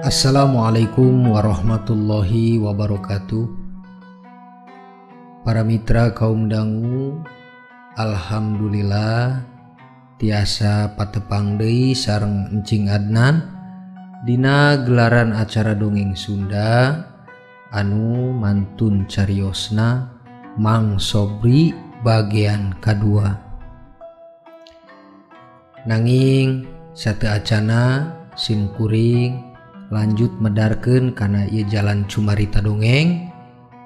Assalamualaikum warahmatullahi wabarakatuh. Para mitra kaum dangu, alhamdulillah tiasa patepang deui sareng Encing Adnan dina gelaran acara dongeng Sunda anu mantun cariosna Mang Sobri bagian kedua. Nanging sateacana simkuring lanjut medarkeun kana ieu jalan cumarita dongeng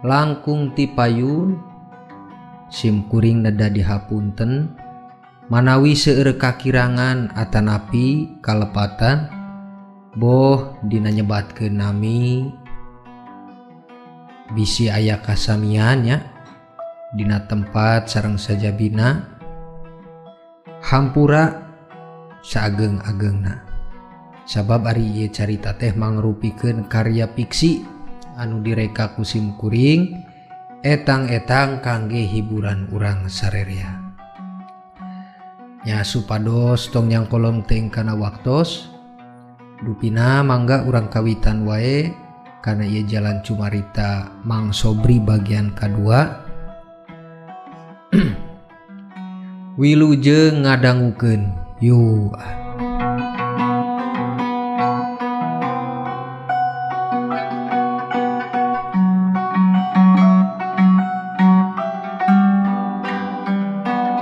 langkung ti payun simkuring neda dihapunten manawi seueur kakirangan atanapi kalepatan boh dina nyebatkeun nami bisi aya kasamian nya dina tempat sareng sajabina hampura saageng-agengna. Sabab ari ieu carita teh mangrupikeun karya fiksi anu direka ku simkuring etang-etang kangge hiburan urang sarerea. Nya supados tong nyangkolong teuing kana waktos dupina mangga urang kawitan wae kana ieu jalan cumarita Mang Sobri bagian kadua. Wilujeng ngadangukeun yuk.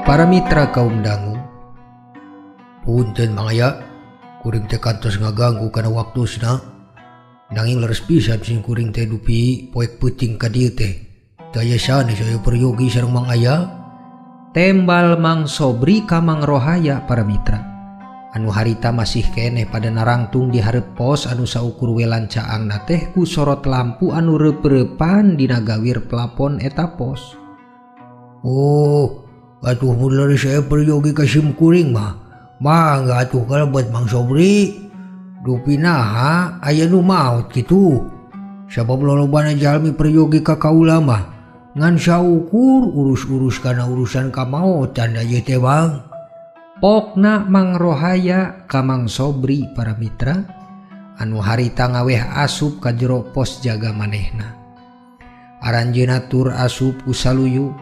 Para mitra kaum dangu, punten mangaya kuring teh kantos ngaganggu kana waktosna, nanging leres pisan sing kuring teh dupi poek peuting ka dieu teh. Teu aya sanes aya peryogi sareng Mang Aya. Tembal Mang Sobri ka Mang Rohaya para mitra. Anu harita masih keneh pada narangtung di hareup pos anu saukur welan caangna teh ku sorot lampu anu reup-reupan dina gawir plafon eta pos. Oh, atuh mulai saya peryogi ka simkuring mangga atuh kalebet Mang Sobri dupina aya nu maot kitu sabab lolobana jalmi peryogi ka kaula mah ngan saukur urus-urus kana urusan kamaotan ieu teh Bang. Pokna Mang Rohaya ka Mang Sobri para mitra anu harita ngaweh asup ka jero pos jaga manehna. Aranjeunna tur asup ku saluyu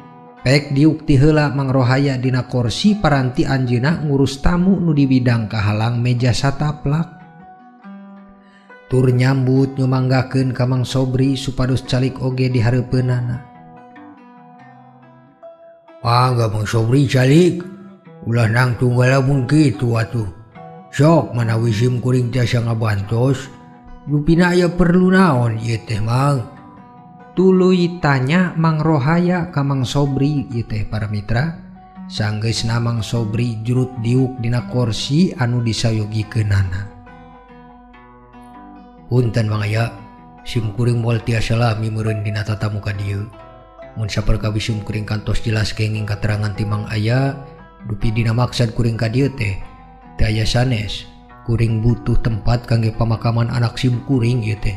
pek diukti heula Mang Rohaya dina kursi paranti anjeunna ngurus tamu nu di bidang kahalang meja sataplak. Tur nyambut nyumanggakeun ka Mang Sobri supados calik oge di hareupeunana. Mangga Mang Sobri calik, ulah nang tunggal mun kitu atuh. Sok manawi simkuring tiasa ngabantos, dupina aya perlu naon ieu teh Mang. Tuluy tanya Mang Rohaya ka Mang Sobri ieu teh para mitra sanggeusna Mang Sobri jurut diuk dina kursi anu disayogikeunana. Punten Mang Aya, simkuring moal tiasa lami meureun dina tatamu ka dieu. Mun saperkawi simkuring kantos jelas kenging katerangan ti Mang Aya dupi dina maksad kuring ka dieu teh teu aya sanes kuring butuh tempat kangge pamakaman anak simkuring ieu teh.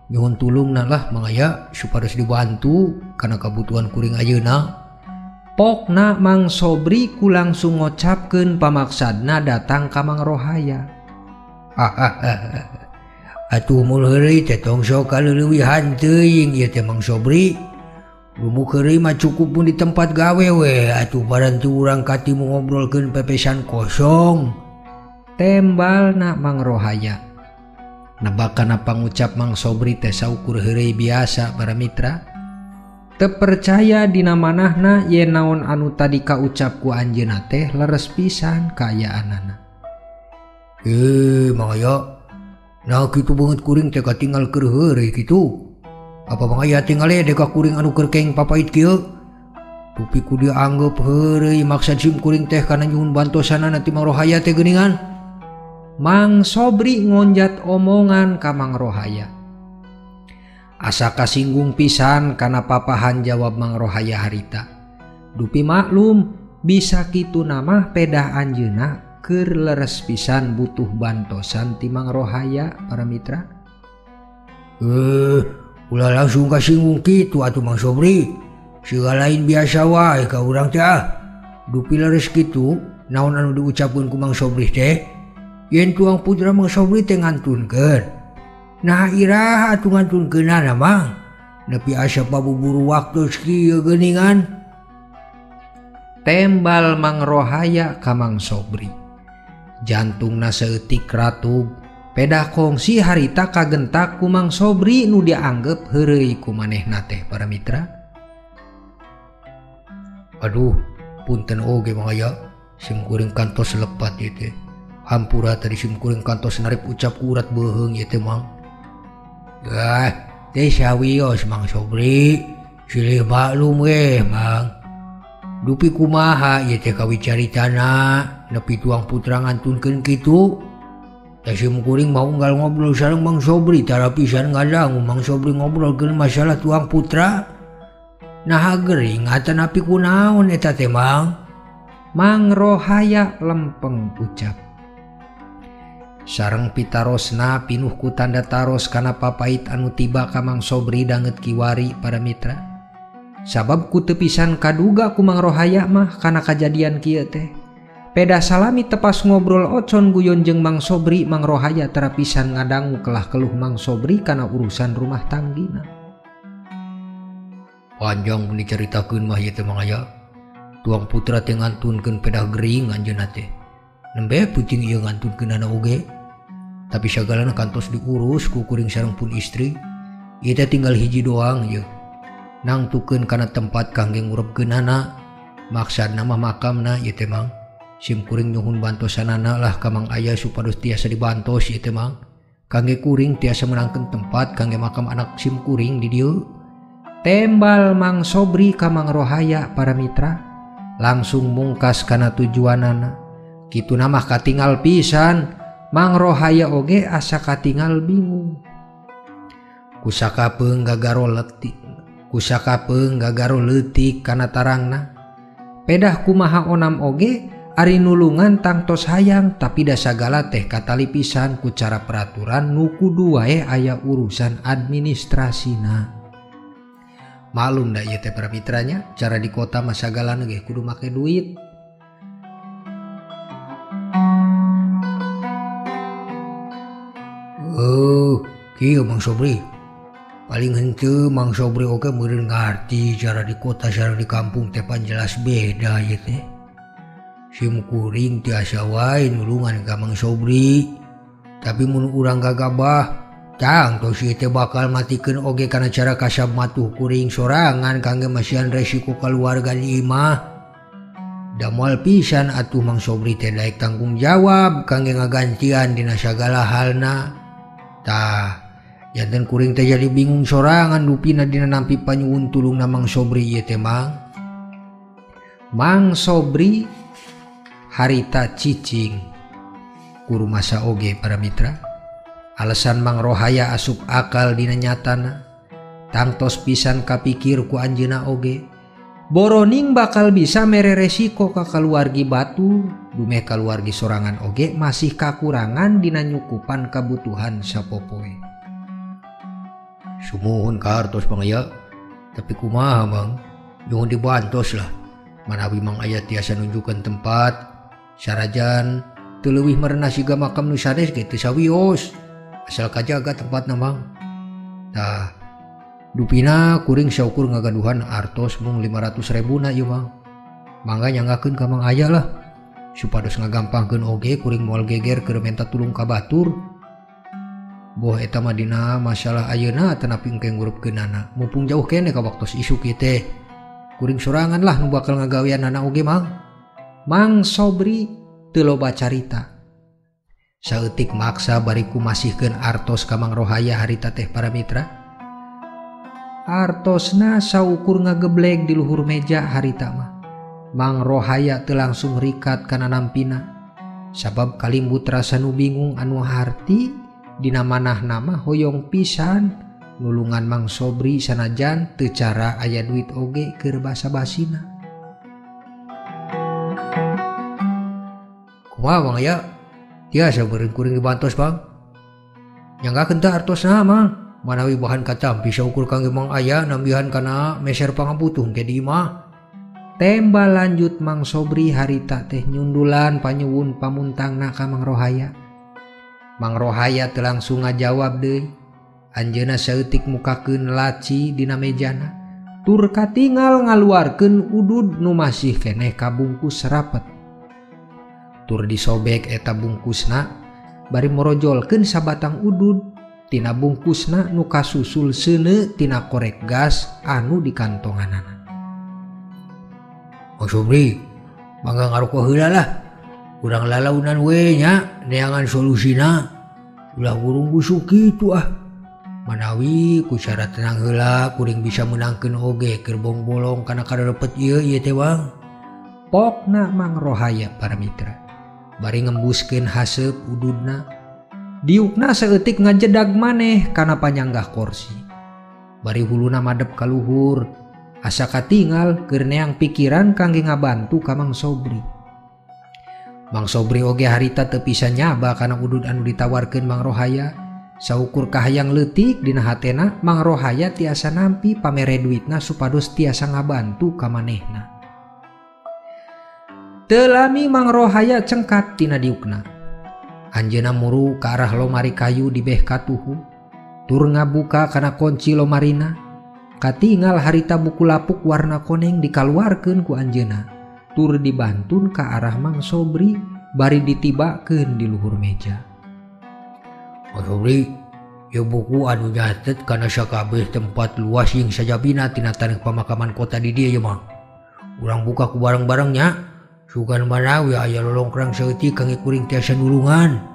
Nyuhun tulungna lah Mang Aya supados dibantu kana kabutuhan kuring ayeuna. Pokna Mang Sobri ku langsung ngocapkeun pamaksadna datang ka Mang Rohaya. Atuh mul heureuy teh tong sok kaleulewihan teuing ieu teh Mang Sobri. Lumuk heureuy mah cukup pun di tempat gawe we atuh barantu urang katimu ngobrolkeun pepesan kosong. Tembalna Mang Rohaya. Nebakana pangucap Mang Sobri teh saukur heureuy biasa para mitra. Teu percaya dina manahna yen naon anu tadi kaucap ku anjeunna teh leres pisan kaayaanana. Mang Aya, nah kitu beungeut kuring teh katinggal keur heureuy kitu. Apa Mang Aya tinggal ede ka kuring anu keur keng papait kieu? Dupi ku dia anggap heureuy maksad simkuring teh kana nyuhun bantosanna ti Mang Rohaya teh geuningan. Mang Sobri ngonjat omongan ka Mang Rohaya. Asa kasinggung pisan kana papahan jawab Mang Rohaya harita. Dupi maklum bisa kitu namah pedah anjeunna keur leres pisan butuh bantosan ti Mang Rohaya para mitra. Ulah langsung kasinggung kitu atuh Mang Sobri. Siga lain biasa wae ka urang teh Dupi leres kitu naon anu diucapkeun ku Mang Sobri teh yen tuang putra Mang Sobri teh ngantunkeun. Nah iraha atuh kenana mang. Nepi asa pabuburu waktu kieu geuningan. Tembal Mang Rohaya ka Mang Sobri. Jantungna saeutik ratug, pedah kongsi harita kagentak ku Mang Sobri nu dianggep heureuy ku manehna teh para mitra. Aduh, punten oge Mang Aya, simkuring kantos lepat ieu teh. Hampura tadi simkuring kantos narip ucap urat beuheung ieu teh Mang. Teh sawios Mang Sobri, silih maklum Mang. Dupi kumaha ieu teh kawicaritana nepi tuang putra ngantunkeun kitu. Teh simkuring mau unggal ngobrol sareng Mang Sobri tara pisan ngadangu Mang Sobri ngobrolkeun masalah tuang putra. Nah geuring atan api kunaon eta teh Mang? Mang Rohaya lempeng ucap. Sareng pitarosna pinuh ku tanda taros kana papait anu tiba ka Mang Sobri danget kiwari para mitra. Sabab ku teu pisan kaduga ku Mang Rohaya mah kana kajadian kieu teh. Peda salami tepas ngobrol ocon guyon jeung Mang Sobri, Mang Rohaya tara pisan ngadangu kelah keluh Mang Sobri kana urusan rumah tanggina. Panjang mun dicaritakeun mah ieu teh Mang Aya. Tuang putra teh ngantunkeun pedah gering anjeunna teh. Nembe puting ieu ngantunkeunana oge. Tapi sagalana kantos diurus ku kuring sareng pun istri. Ieu teh tinggal hiji doang ieu. Nangtukeun kana tempat kangge ngurepkeunana. Maksudna mah makamna ieu teh Mang. Sim kuring nyuhun bantosanana lah ka Mang Aya supados tiasa dibantos ieu teh Mang. Kangge kuring tiasa menangkeun tempat kangge makam anak sim kuring di dieu. Tembal Mang Sobri ka Mang Rohaya para mitra. Langsung mungkas kana tujuanana. Kituna mah katingal pisan. Mang Rohaya oge asa katingal bingung. Kusakapeung gagaro leutik kana tarangna. Pedah kumaha onam oge ari nulungan tangtos hayang tapi da sagala teh katali pisan ku cara peraturan nu kudu wae aya urusan administrasina. Malum da ieu teh para mitranya, cara di kota mah sagalana ge kudu make duit. Kieu Mang Sobri. Paling henteu Mang Sobri oge meureun ngarti cara di kota sareng di kampung teh panjelas beda ieu teh. Sim kuring tiasa wae nulungan ka Mang Sobri. Tapi mun urang gagabah, tangtos ieu teh bakal matikeun oge kana cara kasab matuh kuring sorangan kangge masihan resiko kaluarga di imah. Da moal pisan atuh Mang Sobri teh daek tanggung jawab kangge ngagantian dina sagala halna. Tah, janten kuring teh jadi bingung sorangan dupina dina nampi panyuhun tulungna Mang Sobri ieu teh Mang. Mang Sobri harita cicing ku rumasa oge para mitra. Alasan Mang Rohaya asup akal dina nyatana. Tangtos pisan kapikir ku anjeunna oge. Boroning bakal bisa mere resiko ka kaluargi batu, dumeh kaluargi sorangan oge masih kakurangan dina nyukupan kabutuhan sapopoe. Sumuhun ka hartos Mang Aya, tapi kumaha Mang, nyuhun dibantos lah. Manawi Mang Aya tiasa nunjukkeun tempat, sarajan teu leuwih merenah siga makam nu sanes ge teu sawios, asal kajaga tempatna Mang. Tah, dupina kuring saukur ngagaduhan artos mung 500.000 na ieu Mang. Mangga nyanggakeun ka Mang Aya lah, supados ngagampangkeun oge kuring moal geger keur menta tulung ka batur. Boh eta mah dina masalah ayeuna teu nepi engke ngurupkeunana. Mumpung jauh kene ka waktos isuk ieu teh. Kuring sorangan lah nu bakal ngagaweanana oge Mang. Mang Sobri teu loba carita. Saeutik maksa bari kumasihkeun artos ka Mang Rohaya harita teh para mitra. Artosna saukur ngageblek di luhur meja harita mah. Mang Rohaya teu langsung rikat kana nampina. Sabab kalimbut rasa nu bingung anu harti dina manahna mah hoyong pisan nulungan Mang Sobri sanajan teu cara aya duit oge keur basa-basina. Kumaha Mang Aya? Tiasa beureun kuring dibantos Bang. Nyanggakeun teh artosna Mang. Manawi bahan katampi saukur kangge Mang Aya nambihan kana meser pangabutuh ge di imah. Tembal lanjut Mang Sobri harita teh nyundulan panyuwun pamuntangna ka Mang Rohaya. Mang Rohaya teu langsung ngajawab deui. Anjeunna saeutik mukakeun laci dina mejana, tur katingal ngaluarkeun udud nu masih keneh kabungkus rapet. Tur disobek eta bungkusna, bari morojolkeun sabatang udud tina bungkusna nu kasusul seuneu tina korek gas anu di kantonganana. Mang Sobri, mangga ngaroko heula lah. Urang lalaunan we nya neangan solusina. Ulah gurung busuk kitu ah. Manawi ku syarat tenang heula kuring bisa menangkeun oge keur bolong kana kadarepet ieu teh Bang. Pokna Mang Rohaya para mitra. Bari ngembuskeun haseup ududna. Diukna saeutik ngajedag maneh kana panyanggah kursi. Bari huluna madep ka luhur, asa katingal keur neang pikiran kangge ngabantu ka Mang Sobri. Mang Sobri oge harita teu bisa nyaba kana udud anu ditawarkeun Mang Rohaya. Saukur kahayang leutik dina hatena, Mang Rohaya tiasa nampi pamere duitna supados tiasa ngabantu ka manehna. Teu lami Mang Rohaya cengkat tina diukna. Anjeunna muru ka arah lomari kayu di beh katuhu, tur ngabuka kana kunci lomarina. Katingal harita buku lapuk warna koneng dikaluarkeun ku anjeunna, tur dibantun ka arah Mang Sobri bari ditibakeun di luhur meja. Mang Sobri, ieu buku anu nyatet kana sakabeh tempat luas yang sajabina tina taneuh pemakaman kota di dieu Mang. Urang buka ku barang-barangnya, sugan manawi aya lolongkrang saeutik kangge kuring tiasa nulungan.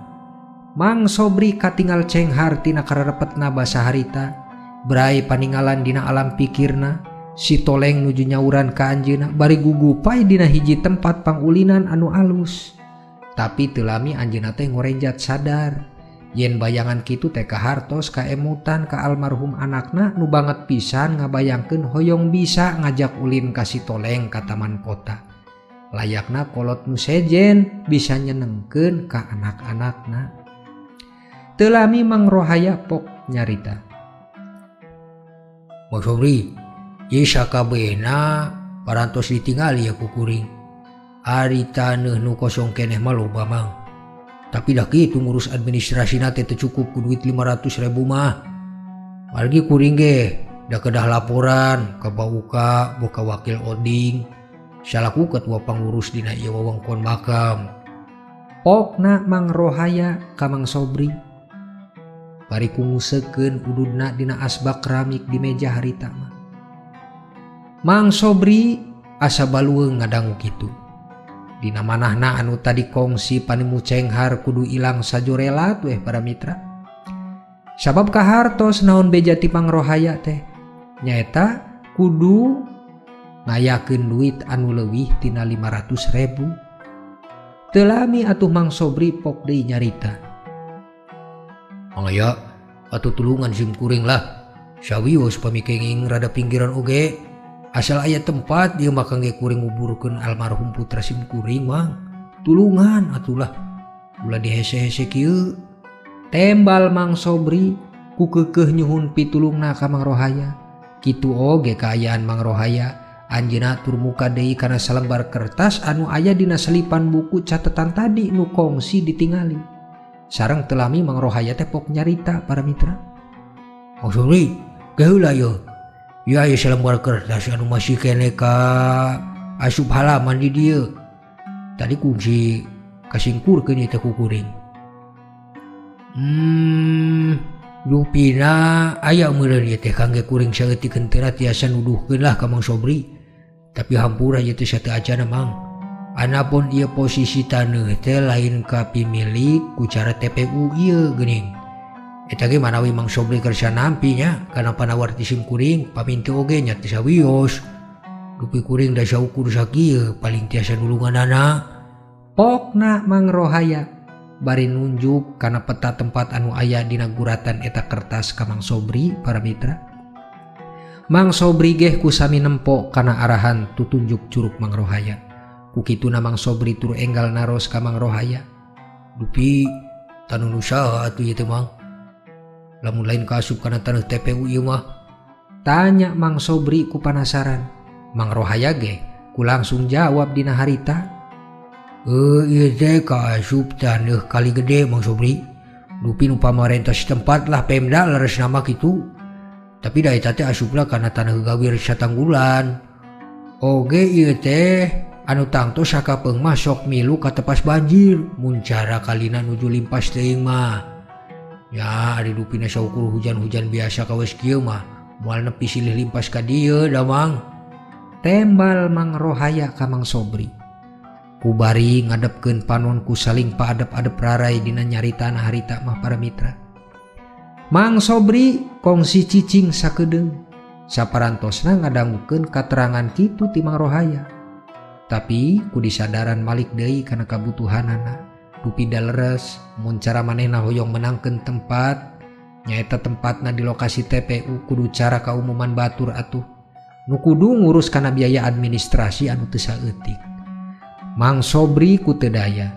Mang Sobri katingal cenghar tina kararepetna basa harita, berai paninggalan dina alam pikirna, si toleng nuju nyauran ka anjeunna bari gugupai dina hiji tempat pangulinan anu alus. Tapi teu lami anjeunna teh ngorenjat sadar yen bayangan kitu teh kahartos kaemutan ka almarhum anakna nu banget pisan ngabayangkeun hoyong bisa ngajak ulin ka si toleng ka taman kota. Layakna kolot nu sejen bisa nyenengkeun ka anak-anakna. Teu lami Mang Rohaya pok nyarita. Mang Sobri, ieu sakabehna parantos ditingali ya ku kuring. Ari taneuh nu kosong keneh mah loba Mang. Tapi dah kitu ngurus administrasina teh teu cukup ku duit 500.000 mah. Margi kuring ge da kedah laporan ka Bauka boka wakil oding salaku ketua pangurus dina ieu wewengkon makam. Pokna Mang Rohaya ka Mang Sobri. Bari kunguseukeun ududna dina asbak keramik di meja harita mah. Mang Sobri asa balueung ngadangu kitu. Dina manahna anu tadi kongsi panimu cenghar kudu ilang sajorelat weh para mitra. Sabab kahartos naon beja ti Mang Rohaya teh nyaeta kudu ngayakeun duit anu leuwih tina 500.000. Teu lami atuh Mang Sobri pok deui nyarita. Mang aya atuh tulungan sim kuring lah. Sawios pamikenging rada pinggiran oge. Asal aya tempat dia mah kangge kuring nguburkeun almarhum putra sim kuring Mang. Tulungan atulah. Ulah dihese-hese kieu. Tembal Mang Sobri ku keukeuh nyuhun pitulungna ka Mang Rohaya. Kitu oge kaayaan Mang Rohaya. Anjeunna tur muka deui kana salembar kertas anu aya dina selipan buku catetan tadi nu kongsi ditingali. Sareng teu lami Mang Rohaya teh pok nyarita para mitra. Mang Sobri, geula yeuh. Ya aya salembar kertas anu masih kene ka asup halaman di dieu. Tadi kunci kasingkurkeun ieu teh ku kuring. Lupina aya meureun ieu teh kangge kuring saeutik henteu tiasa nuduhkeun lah ka Mang Sobri. Tapi hampura ieu teh sateu acana Mang. Anapun ieu posisi taneuh teh lain ka pimilik ku cara TPU ieu geuning. Eta ge manawi Mang Sobri kersa nampi nya kana panawarti sim kuring pamintu oge nya teu sawios. Dupi kuring da saukur sakieu paling tiasa nulunganana. Pokna Mang Rohaya bari nunjuk kana peta tempat anu aya dina guratan eta kertas ka Mang Sobri para mitra. Mang Sobri ge kusami nempo kana arahan tutunjuk curug Mang Rohaya. Ku kituna Mang Sobri tur enggal naros ka Mang Rohaya. Dupi tanu nu saha atuh ieu teh Mang? Lamun lain kaasup kana taneuh TPU ieu mah? Tanya Mang Sobri ku panasaran. Mang Rohaya ge ku langsung jawab dina harita. Ieu teh kaasup taneuh Kali Gede Mang Sobri. Dupi nu pamarentah setempat lah Pemda leres nama gitu. Tapi da eta teh asupna kana tanah gawir satanggulan. Oge ieu teh anu tangtos sakapeung mah sok milu katepas banjir mun cara kalina nuju limpas teuing mah. Ya ari dupina saukur hujan-hujan biasa kawes kieu mah moal nepi silih limpas ka dieu da Mang. Tembal Mang Rohaya ka Mang Sobri. Kubari ngadepkeun panon ku saling paadep-adep rarai dina nyaritana harita mah para mitra. Mang Sobri kongsi cicing sakedeung. Saparantosna ngadangukeun katerangan kitu ti Mang Rohaya. Tapi ku disadaran malik deui kana kabutuhanana. Dupi da leres mun cara manehna hoyong menangkeun tempat nyaeta tempatna di lokasi TPU kudu cara kaumuman batur atuh. Nu kudu ngurus kana biaya administrasi anu teu saeutik. Mang Sobri ku teu daya.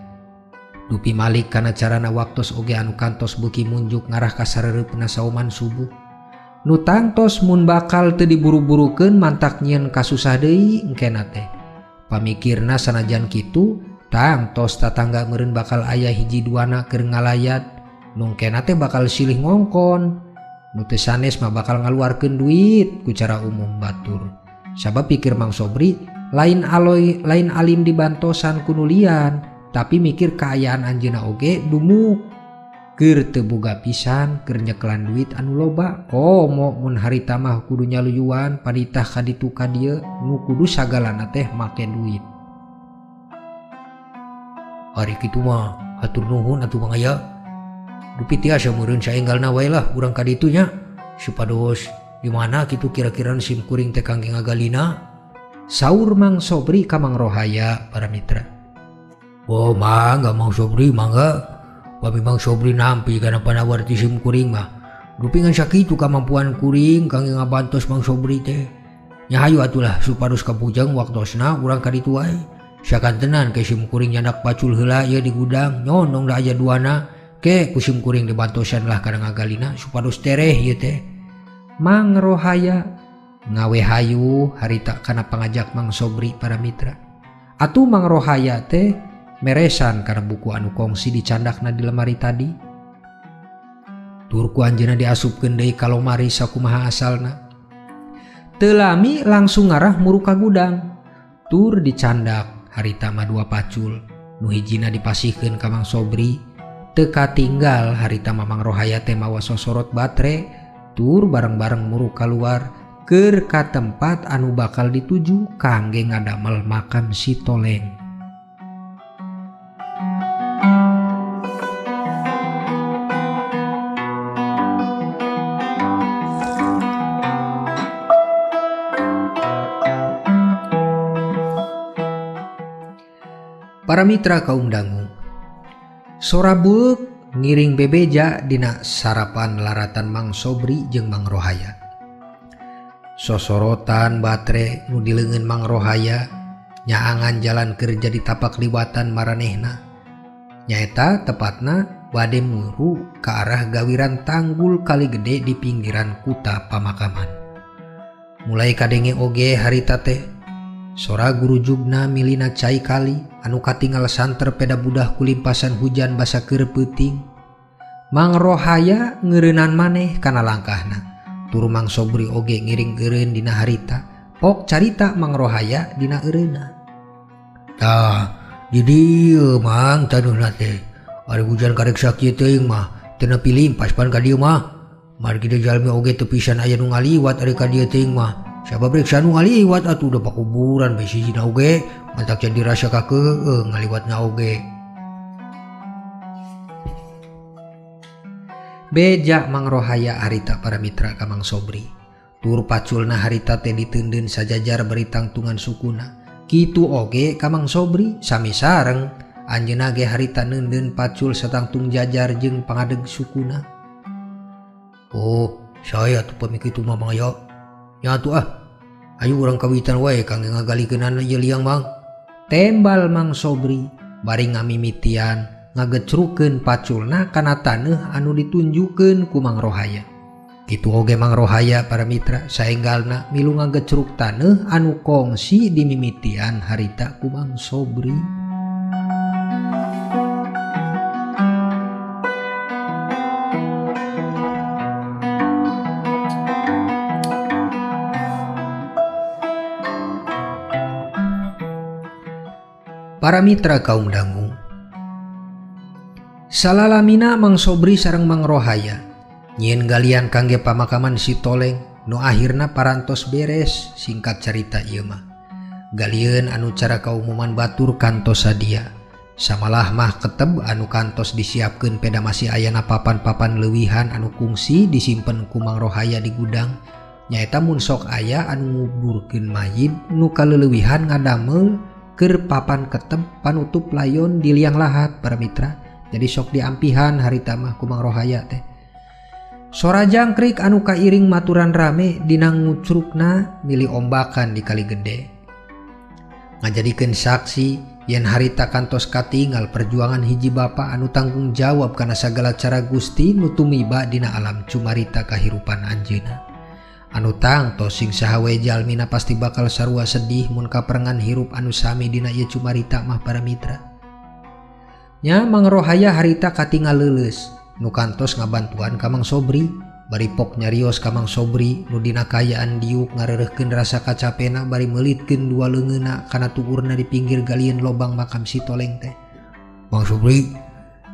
Dupi malik kana carana waktos oge anu kantos beuki munjuk ngarah ka sareureupna sauman subuh. Nu tangtos mun bakal teu diburu-burukeun mantak nyieun kasusah deui engkena teh. Pamikirna sanajan kitu tangtos tatangga meureun bakal aya hiji duana keur ngalayat. Nu engkena teh bakal silih ngongkon. Nu teu sanes mah bakal ngaluarkeun duit ku cara umum batur. Sabab pikir Mang Sobri lain alim dibantosan kunulian, tapi mikir kaayaan anjeunna oge dumuk. Keur teu boga pisan keur nyeklan duit anu loba, komo mun harita mah kudu nyaluyuan paditah ka ditu ka dieu nu kudu sagalana teh make duit. Ari kitu mah hatur nuhun atuh Mang Aya. Dupi tiasa meureun saenggalna wae lah urang ka ditu nya. Supados di mana kitu kira-kira sim kuring teh kangge ngagalina? Saur Mang Sobri ka Mang Rohaya para mitra. Oh mangga Mang Sobri mangga. Bami Mang Sobri nampi kana panawarti sim kuring mah. Dupi ngan sakitu kamampuan kuring kangge ngabantos Mang Sobri teh. Nya hayu atulah supados kapujang waktosna urang ka ditu wae. Sakantenan ke sim kuring nyandak pacul heula ieu di gudang nyondong da aya duana ke ku sim kuring dibantosan lah kana ngagalina supados tereh ieu teh. Mang Rohaya ngawe hayu harita kana pangajak Mang Sobri para mitra. Atuh Mang Rohaya teh meresan karena buku anu kongsi dicandakna di lemari tadi. Tur ku anjeunna diasupkeun deui ka lomari sakumaha asalna. Teu lami langsung ngarah muru ka gudang. Tur dicandak harita mah 2 pacul. Nu hijina dipasihkeun ka Mang Sobri. Teu katinggal harita mah Mang Rohaya teh mawa sosorot batre. Tur bareng-bareng muru kaluar keur ka tempat anu bakal dituju kangge ngadamel makam si Toleng. Para mitra kaum dangu, sora beuk ngiring bebeja dina sarapan laratan Mang Sobri jeung Mang Rohaya. Sosorotan batre nu dileungeun Mang Rohaya nyaangan jalan kerja di tapak liwatan maranehna. Nyaeta tepatna bade muru ke arah gawiran tanggul kali gede di pinggiran kuta pamakaman. Mulai kadenge oge harita teh sora gurujugna milina cai kali anu katinggal santer peda budah kulimpasan hujan basa keur peuting. Mang Rohaya ngeureunnan maneh kana langkahna. Tur Mang Sobri oge ngiring eureun dina harita. Pok carita Mang Rohaya dina eureunna. Tah, di dieu Mang taduhna teh. Ari hujan karek sakieu teuing mah teu nepi limpas pan ka dieu mah. Margi da jalmi oge teu pisan aya nu ngaliwat ari ka dieu teuing mah. Sabab rek sanu ngaliwat atuh da pakuburan bae sijina oge mantak jadi rasa kakeueuh ngaliwatna oge. Beja Mang Rohaya harita para mitra ka Mang Sobri. Tur paculna harita teh diteundeun sajajar beri tangtungan sukuna. Kitu oge ka Mang Sobri sami sareng anjeunna ge harita neundeun pacul satangtung jajar jeung pangadeg sukuna. Oh, saya atuh pamikitu mah Mang Aya. Ya atuh ayo urang kawitan wae kangge ngagalikeunana ieu liang Mang. Tembal Mang Sobri bari ngamimitian ngagecrukeun paculna kana taneuh anu ditunjukeun ku Mang Rohaya. Kitu oge Mang Rohaya para mitra saenggalna milu ngagecruk taneuh anu kongsi dimimitian harita ku Mang Sobri. Para mitra kaum dangu, salalamina Mang Sobri sareng Mang Rohaya nyieun galian kangge pamakaman si Toleng nu akhirna parantos beres. Singkat cerita ieu mah galian anu cara kaumuman batur kantos sadia, samalah mah keteb anu kantos disiapkeun peda masih ayana papan-papan leuwihan anu kungsi disimpen ku Mang Rohaya di gudang. Nyaeta mun sok aya anu nguburkeun mayit nu kaleulewihan ngadamel keur papan keteb panutup layon di liang lahat para mitra. Jadi sok diampihan harita mah ku Mang Rohaya teh. Sora jangkrik anu kairing maturan rame dina ngucrukna milih ombakan di Kali Gede ngajadikeun saksi yen harita kantos katingal perjuangan hiji bapa anu tanggung jawab kana sagala cara Gusti nu tumiba dina alam cumarita kahirupan anjeunna. Anu tangtos sing saha we jalmina pasti bakal sarua sedih mun kaperengan hirup anu sami dina ieu cumarita mah para mitra. Nya Mang Rohaya harita katingal leuleus nu kantos ngabantuan ka Mang Sobri, bari pok nyarios ka Mang Sobri nu dina kayaan diuk ngareureuhkeun rasa kacapena bari meulitkeun dua leungeunna kana tuurna di pinggir galian lobang makam si Toleng teh. Mang Sobri,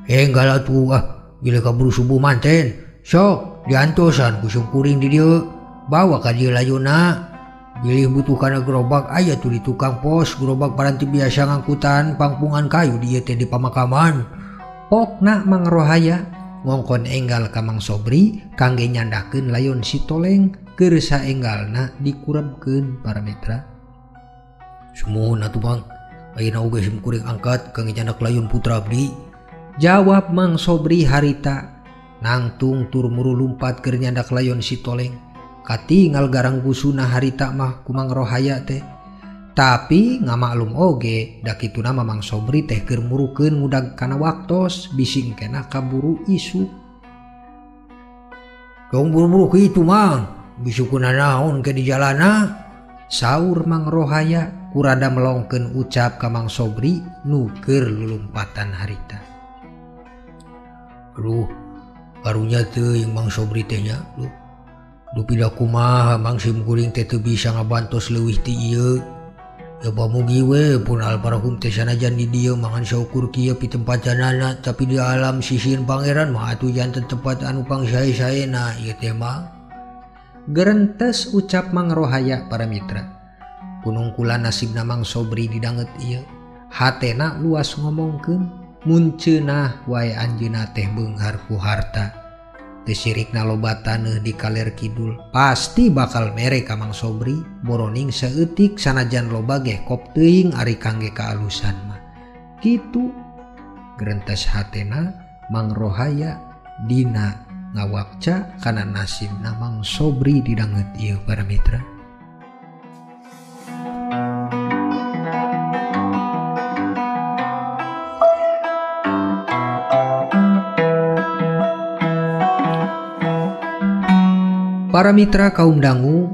enggal atuh bila kaburu subuh manten, sok diantosan kusum kuring di dieu. Bawa ka dieu layonna. Bilih butuh kana gerobak aya tuh di tukang pos, gerobak paranti biasa ngangkutan pangpungan kayu di ieu teh di pamakaman. Pokna Mang Rohaya ngongkon enggal ka Mang Sobri kangge nyandakeun layon si Toleng keur saenggalna dikurebkeun para mitra. Sumuhun atuh Mang, ayeuna oge sim kuring angkat kangge nyandak layon putra abdi. Jawab Mang Sobri harita nangtung tur muru lumpat keur nyandak layon si Toleng. Katingal garang busuna harita mah ku Mang Rohaya teh. Tapi ngamaklum oge da kituna Mang Sobri teh keur murukeun ngudag kana waktos bising kena kaburu isu. Dong buru-buru kitu Mang, bisukuna naon ke di jalana? Saur Mang Rohaya kurada melongkeun ucap ka Mang Sobri nu keur lulumpatan harita. Aduh, karunya teuing Mang Sobri teh nya. Dupida kumaha Mang sim kuring teh teu bisa ngabantos leuwih ti ieu. Ya pamugi we pun almarhum teh sanajan di dieu mangan saukur kieu pi tempat janana, tapi di alam sisieun pangeran mah atuh janten tempat anu pangsae-saena ieu teh Mang. Gerentes ucap Mang Rohaya para mitra. Punungkula nasibna Mang Sobri didanget ieu. Hatena luas ngomongkeun mun ceunah wae anjeunna teh beunghar ku harta. Sirikna loba taneuh di Kaler Kidul pasti bakal mere ka Mang Sobri boroning saeutik sanajan loba ge kop teuing ari kangge kaalusan mah. Kitu gerentes hatena Mang Rohaya dina ngawakca kana nasibna Mang Sobri didanget ieu para mitra. Para mitra kaum dangu,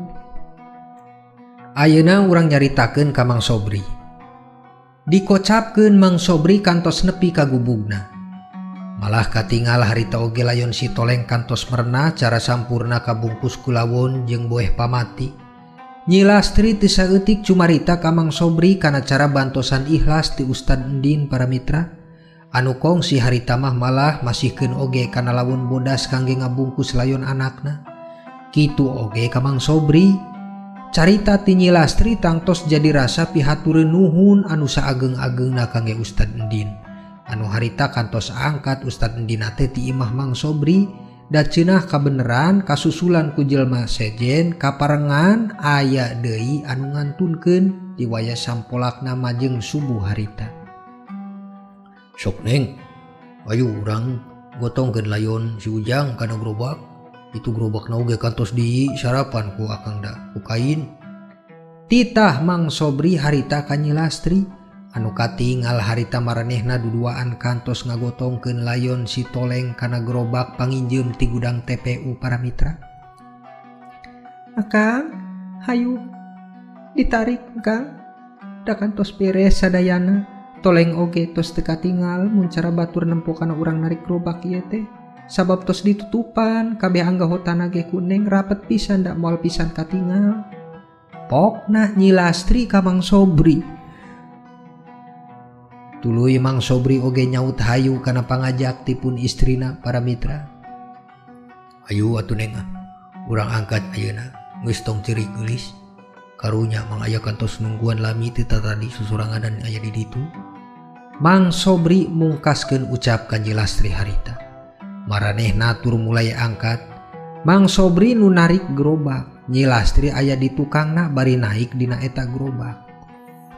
ayeuna urang nyaritakeun ka Mang Sobri. Dikocapkeun Mang Sobri kantos nepi ka gubugna. Malah katingal harita oge layon si Toleng kantos merna cara sampurna kabungkus kulawon jeung boeh pamati. Nyi Lastri teu saeutik cumarita ka Mang Sobri kana cara bantosan ikhlas ti Ustad Endin para mitra. Anu kongsi harita mah malah masihkeun oge kana lawon bodas kangge ngabungkus layon anakna. Kitu oge ka Mang Sobri. Carita ti Nyi Lastri tangtos jadi rasa pihatureun nuhun anu saageng-agengna kangge Ustad Endin. Anu harita kantos angkat Ustad Endin teh ti imah Mang Sobri da ceunah kabeneran kasusulan ku jelema sejen kaparengan aya deui anu ngantunkeun di wayah sampolakna majeng subuh harita. Sok Neng, ayo urang gotongkeun layon si Ujang kana gerobak. Itu gerobak oge kantos di sarapan ku akangda ku kain. Titah Mang Sobri harita ka Nyi Lastri. Anu katingal harita maranehna duduaan kantos ngagotongkeun layon si Toleng kana gerobak panginjeum ti gudang TPU para mitra. Akang, hayu ditarik Kang. Da kantos beres sadayana. Toleng oge tos teu katingal mun cara batur nempo kana urang narik gerobak ieu teh. Sabab tos ditutupan kabeh anggahotana ge kuneng rapet pisan da moal pisan katingal. Pokna Nyi Lastri ka Mang Sobri. Tuluy Mang Sobri oge nyaut hayu kana pangajak tipun istrina para mitra. Ayu atuh neng urang angkat ayeuna geus tong ceurik geulis karunya mang aya kantos nungguan lami teu tadi susuranganan aya di ditu. Mang Sobri mungkaskeun ucap ka Nyi Lastri harita. Maranehna tur mulai angkat. Mang Sobri nu narik gerobak, Nyi Lastri aya di tukangna bari naik dina eta gerobak.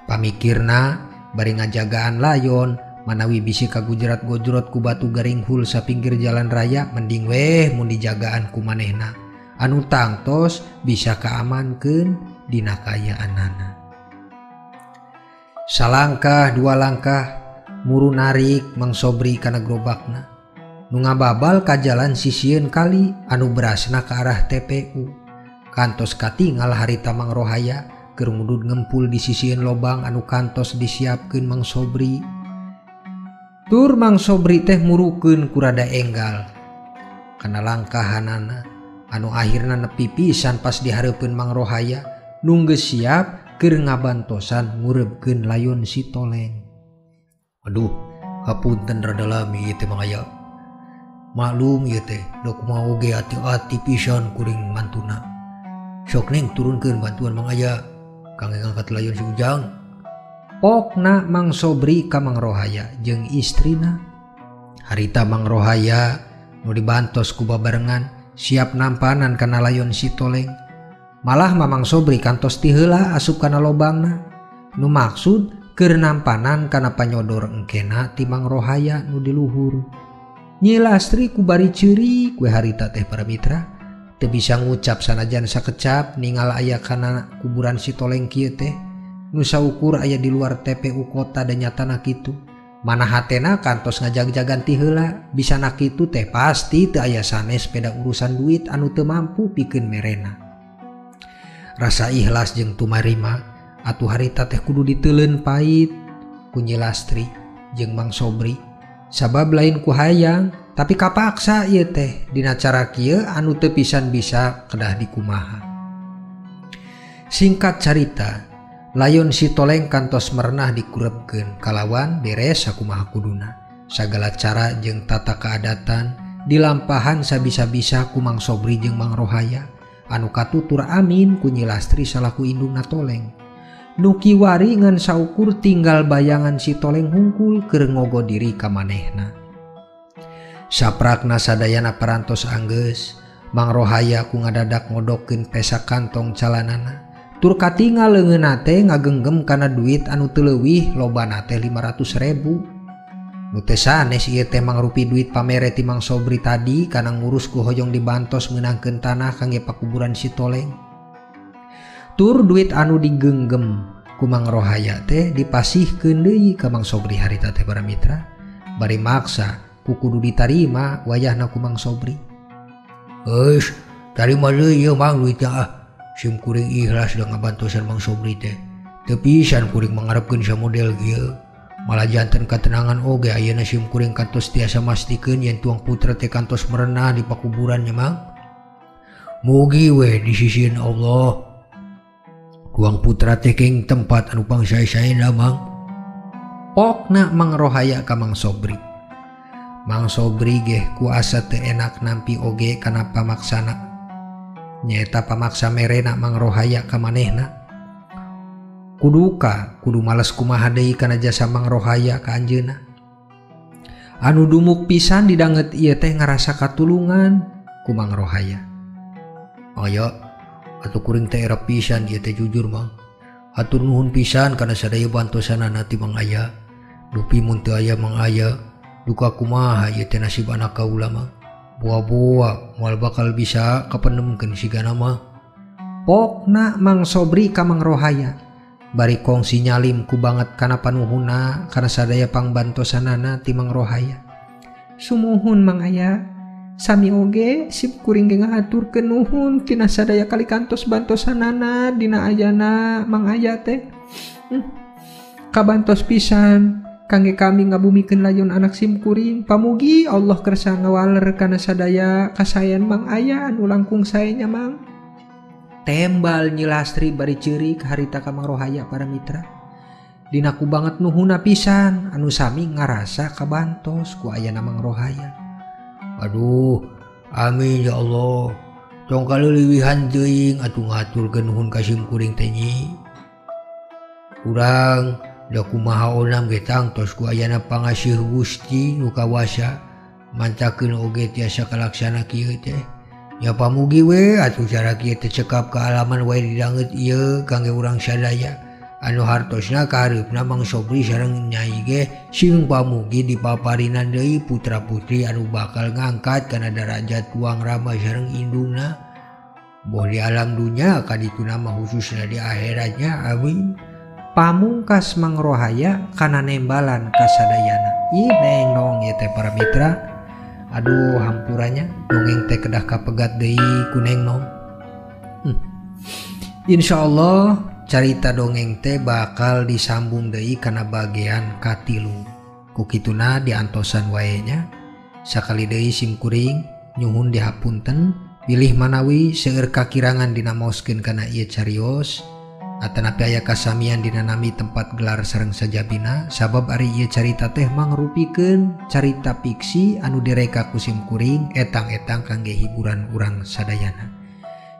Pamikirna bari ngajagaan layon manawi bisi kagujrat-gojrot ku batu garing hul sa pinggir jalan raya, mending weh mun dijagaan ku manehna anu tangtos bisa kaamankeun dina kayaanana. Salangkah dua langkah muru narik Mang Sobri kana gerobakna. Nu ngababal ka jalan sisieun kali anu berasna ke arah TPU. Kantos katingal harita Mang Rohaya keur ngudud ngempul di sisieun lobang anu kantos disiapkeun Mang Sobri. Tur Mang Sobri teh murukeun ku rada enggal kana langkahanana anu akhirna nepi pisan pas dihareupeun Mang Rohaya nu geus siap keur ngabantosan ngureubkeun layon si Toleng. Aduh, hapunten rada lami ieu teh Mang Aya. Maklum ieu teh da kumaha oge ati-ati pisan kuring mantuna. Sok neng turunkeun bantuan Mang Aya kangge ngangkat layon si Ujang. Pokna Mang Sobri ka Mang Rohaya jeung istrina. Harita Mang Rohaya nu dibantos ku babarengan siap nampanan kana layon si Toleng. Malah Mamang Sobri kantos ti heula asup kana lobangna. Nu maksud keur nampanan kana panyodor engkena ti Mang Rohaya nu di luhur. Nyi Lastri ku bari ceurik we harita teh para mitra. Teu bisa ngucap sanajan sakecap ningal aya kana kuburan si Toleng kieu teh nu saukur aya di luar TPU kota dan nyatana kitu. Mana hatena kantos ngajag-jagan ti heula bisa na kitu teh pasti teu aya sanes peda urusan duit anu teu mampu pikeun merena. Rasa ikhlas jeung tumarima atuh harita teh kudu diteuleun pait ku Nyi Lastri jeung Mang Sobri. Sabab lain ku hayang tapi kapaksa ieu teh dina cara kieu anu teu pisan bisa kedah dikumaha. Singkat carita, layon si Toleng kantos merenah dikurebkeun kalawan beres sakumaha kuduna. Sagala cara jeung tata kaadatan dilampahan sabisa-bisa ku Mang Sobri jeung Mang Rohaya anu katutur amin ku Nyi Lastri salaku indungna Toleng. Nu kiwari ngan saukur tinggal bayangan si Toleng hungkul keur ngogo diri ka manehna. Saprakna sadayana parantos anggeus, Mang Rohaya ku ngadadak ngodokkeun pesak kantong calanana. Tur katingal leungeunna teh ngagenggem kana duit anu teu leuwih lobana teh 500.000. Nu teu sanes ieu teh mangrupi duit pamere ti Mang Sobri tadi kana ngurus ku hoyong dibantos meunangkeun tanah kangge pakuburan si Toleng. Tur duit anu digenggem ku Mang Rohaya teh dipasihkeun deui ka Mang Sobri harita teh para mitra. Bari maksa ku kudu ditarima wayahna ku Mang Sobri. Eus, tarima deui ieu Mang duitnya ah. Sim kuring ikhlas da ngabantosan Mang Sobri teh. Teu pisan kuring mangarepkeun samodel kieu. Malah janten katenangan oge ayeuna sim kuring kantos tiasa mastikeun yen tuang putra teh kantos merenah di pakuburannya Mang. Mugi we di sisieun Allah tuang putra teh keng tempat anu pangsae-saena Mang. Pokna Mang Rohaya ka Mang Sobri. Mang Sobri geh kuasa teu enak nampi oge kana pamaksana. Nyaeta pamaksa merena Mang Rohaya ka manehna. Kudu males kumaha deui kana jasa Mang Rohaya ka anjeunna. Anu dumuk pisan didanget ieu teh ngarasa katulungan ku Mang Rohaya. Aya atuh kuring teh era pisan ieu teh jujur Mang. Hatur nuhun pisan kana sadaya bantosanana ti Mang Aya. Dupi mun teu aya Mang Aya, duka kumaha ieu teh nasib anak kaula Mang. Boa-boa moal bakal bisa kapenemkeun sigana mah. Pokna Mang Sobri ka Mang Rohaya. Bari kongsi nyalim ku banget kana panuhunna kana sadaya pangbantosanana ti Mang Rohaya. Sumuhun Mang Aya. Sami oge sip kuring ge ngahaturkeun nuhun tina sadaya kali kantos bantosanana dina ayana Mang Aya teh. Kabantos pisan kangge kami ngabumikeun layon anak sim kuring. Pamugi Allah kersa ngawaler kana sadaya kasayan Mang Aya anu langkung saenya Mang. Tembal Nyi Lastri bari ceurik harita ka Mang Rohaya para mitra. dinaku banget nuhuna pisan anu sami ngarasa kabantos ku ayana Mang Rohaya. Aduh, amin ya Allah. Tong kaleuliwihan teuing atuh ngaturkeun nuhun ka simkuring teh nyi. Urang da kumaha onam ge tangtos ku ayana pangasih Gusti nu kawasa mancakeun oge tiasa kalaksana kieu teh. Ya pamugi we atuh cara kieu teh cekap ka alaman wae didangeut ieu kangge urang sadaya. Anu hartosna kahareupna Mang Sobri sareng Nyai ge sing pamugi dipaparinan deui putra putri anu bakal ngangkat kana darajat tuang rama sareng indungna. Boh di alam dunya kadituna mah khususna di akhiratnya, amin. Pamungkas Mang Rohaya kana nembalan ka sadayana. Ih neng nong ieu teh para mitra. Aduh hampurannya dongeng teh kedah kapegat deui ku neng nong. Insyaallah carita dongeng teh bakal disambung deui kana bagian katilu. Ku kituna diantosan wae nya. Sakali deui simkuring nyuhun dihapunten pilih manawi seueur kakirangan dinamaoskeun kana ieu carios. Atanapi aya kasamian dina nami tempat gelar sareng sajabina sabab ari ieu carita teh mangrupikeun carita fiksi anu direka ku simkuring etang-etang kangge hiburan urang sadayana.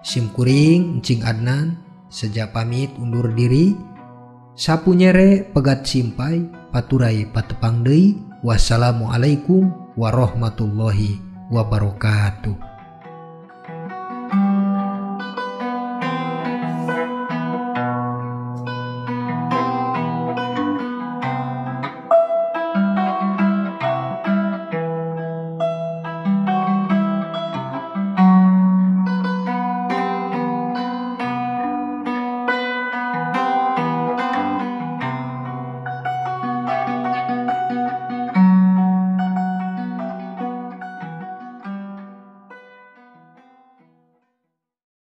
Simkuring Encing Adnan seja pamit undur diri. Sapunyere pegat simpai paturai patepang deui. Wassalamualaikum warahmatullahi wabarakatuh.